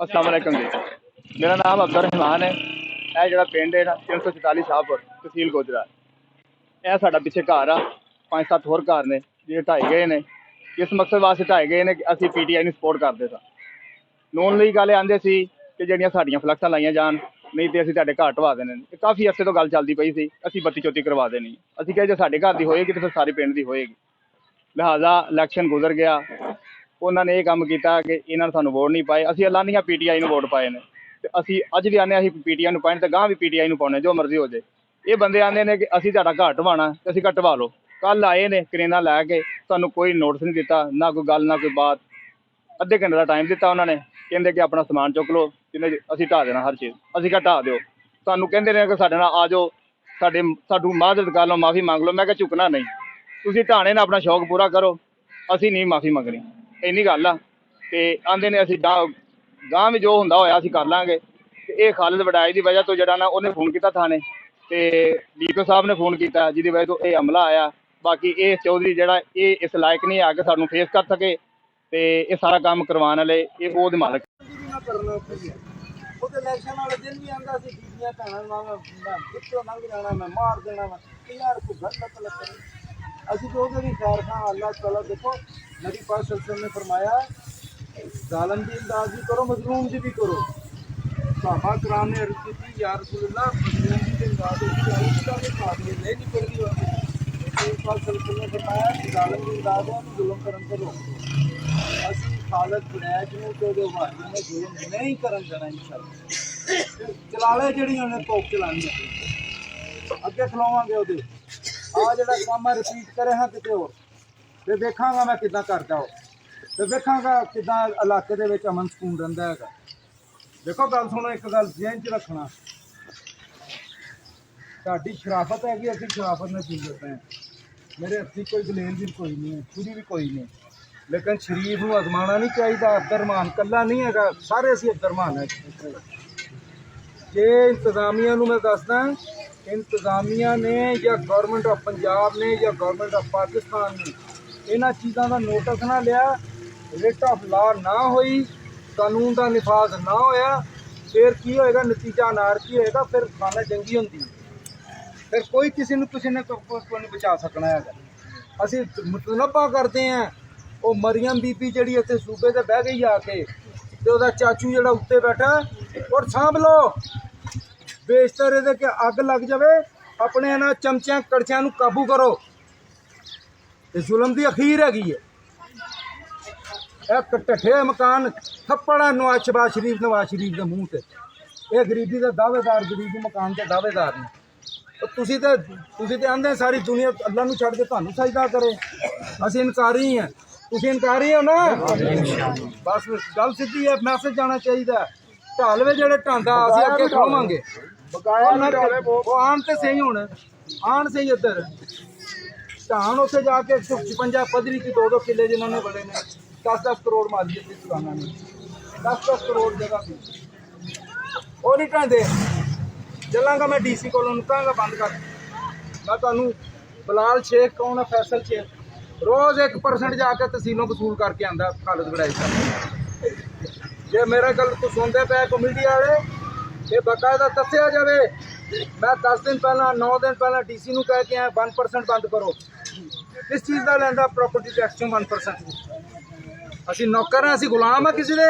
अस्सलाम वालेकुम जी। मेरा नाम अब्दुल रहमान है। यह जो पिंड है ना 344 शाहपुर तहसील गोजरा, यह साडा पिछे घर आ 5-7 होर घर ने जो ढाए गए ने। इस मकसद वास्ते ढाए गए ने कि असी PTI सपोर्ट करते सा। नोन लीग वाले आंदे सी कि ਜਿਹੜੀਆਂ ਸਾਡੀਆਂ ਫਲੈਕਸਾਂ ਲਾਈਆਂ ਜਾਣ, नहीं तो ਅਸੀਂ ਤੁਹਾਡੇ ਘਰ ਢਵਾ देने। काफ़ी अरसे तो गल चलती पई सी ਅਸੀਂ ਬੱਤੀ ਚੌਤੀ करवा देनी। ਅਸੀਂ ਕਿਹਾ ਜੇ ਸਾਡੇ ਘਰ ਦੀ ਹੋਏਗੀ तो फिर सारे पिंड ਦੀ ਹੋਏਗੀ। लिहाजा इलैक्शन गुजर गया, उन्होंने ये काम किया कि इन्होंने सानू वोट नहीं पाए। असी एलानिया PTI वोट पाए ने ते असी अज भी आने असी PTI पाने तो गांह भी PTI पाने, जो मर्जी हो जाए। ये बंदे आते हैं कि असी तुहाडा घर ढवाना ते असी ढवा लो। कल आए ने करेना लैके सानू कोई नोटिस नहीं दिता, ना कोई गल ना कोई बात। अद्धे घंटे का टाइम दिता उन्होंने, कहते कि अपना समान चुक लो, जिन्हें असी ढा देना हर चीज़। असी क्या ढा दो, सानू कहते हैं कि साडे नाल आ जाओ, साडू माजरत कर लो, माफ़ी मांग लो। मैं क्या झुकना नहीं, तुसीं ढाने ना अपना शौक पूरा करो, असी नहीं माफ़ी मंगनी। इन्नी गल आ ते आंदे ने असी गांह भी जो हुंदा होया असी कर लांगे। ते ये खालिद वड़ाई की वजह तो जड़ा ना उन्हें फोन किया थाने ते DPO साहब ने फोन किया, जिसकी वजह तो ये हमला आया। बाकी ये चौधरी जड़ा ये इस लायक नहीं है कि सानू फेस कर सके ते ये सारा काम करवाने वाले ये वो मालक। इलैक्शन वाले दिन भी आंदा सी बीबियां भैणां मैं पिछों लंघ जाना, मैं मार देना वा यार कोई गलत लग। असी तो भी खैर खां अल्लाह ताला देखो नबी पाक सल्लल्लाहु अलैहि वसल्लम ने फरमाया जालिम की इमदाद भी करो, मजलूम की भी करो। सहाबा कराम ने अर्ज़ की या रसूलल्लाह मजलूम की इमदाद होती है नहीं करनी होती। नबी पाक सल्लल्लाहु अलैहि वसल्लम ने फरमाया कि जालिम की इमदाद है तो जुल्म करन ते रोक दो। असी खालिद वड़ैच नूं ते ओहदे वालियां ने जुल्म नहीं करन देना इंशाअल्लाह। चलाले जिहड़ियां ने तोप चलानी अगे खलोवांगे ओहदे आ जिहड़ा काम रिपीट करे हाँ किते होर ते वेखांगा मैं किदां करदा हो ते वेखांगा किदां इलाके दे विच अमन सकून रहिंदा हैगा। देखो गल सुनो, एक गल ज़हन च रखना, साडी शराफत है कि असीं शराफत ने चीज करते हैं। मेरे हत्थी कोई दलील भी कोई नहीं है, छुरी भी कोई नहीं, लेकिन शरीफ नूं अजमाना नहीं चाहिए। अब्दुररहमान कला नहीं है, सारे असीं अब्दुररहमान है। जे इंतजामिया नूं मैं दसदा, इंतजामिया ने या गवर्नमेंट ऑफ पंजाब ने या गवर्नमेंट ऑफ पाकिस्तान ने इन्हां चीज़ों का नोटिस ना लिया, रिट ऑफ लॉ ना हुई, कानून का निफाज ना होया, फिर की होएगा? नतीजा अनारकी होएगा, फिर खाना जंगी होंदी, फिर कोई किसी ने नहीं बचा सकना है। असी मुतलबा करते हैं वो मरियम बीबी जी इतने सूबे से बह गई आके तो वह चाचू जो उत्ते बैठा और सांभ लो बेशतर ये कि अग लग जाए, अपने इन्होंने चमचिया कड़छिया काबू करो। तो जुल्म की अखीर हैगी है। एक ढठे मकान थप्पड़ है शहबाज शरीफ के मूँह से। ये गरीबी के दावेदार, गरीबी मकान के दावेदार ने। तुसी तो आंदे सारी दुनिया अल्लाह नूं छड्ड के तुहानूं सजदा करे, असीं इनकारी हैं, तुसीं इनकारी हो ना। बस गल सीधी है, मैसेज जाना चाहिए। ढालवे जेह्ड़े ढांदा असीं अगे खलोवांगे, आन तो सही हुण आन सही इधर ढान उत्थे जाके 156 पदरी की 2-2 किले जिन्होंने बड़े ने 10-10 करोड़ मालियत की दुकाना ने 10-10 करोड़ जगह की वो नहीं ढांदे। चलांगा मैं DC को कहांगा बंद कर। मैं तुहानूं बिलाल शेख कौन है, फैसल शेख रोज़ 1% जाके तहसीलों वसूल करके आंदा खालिद वड़ैच साहब। जे मेरा गल तो सुनते पे को मीडिया वाले ये बाकायदा दस्या जाए। मैं 10 दिन पहला 9 दिन पहला DC नूं कह के आया 1% बंद करो। किस चीज़ का लैंदा प्रॉपर्टी टैक्स 1%? असी नौकर हैं, असी गुलाम है किसी दे।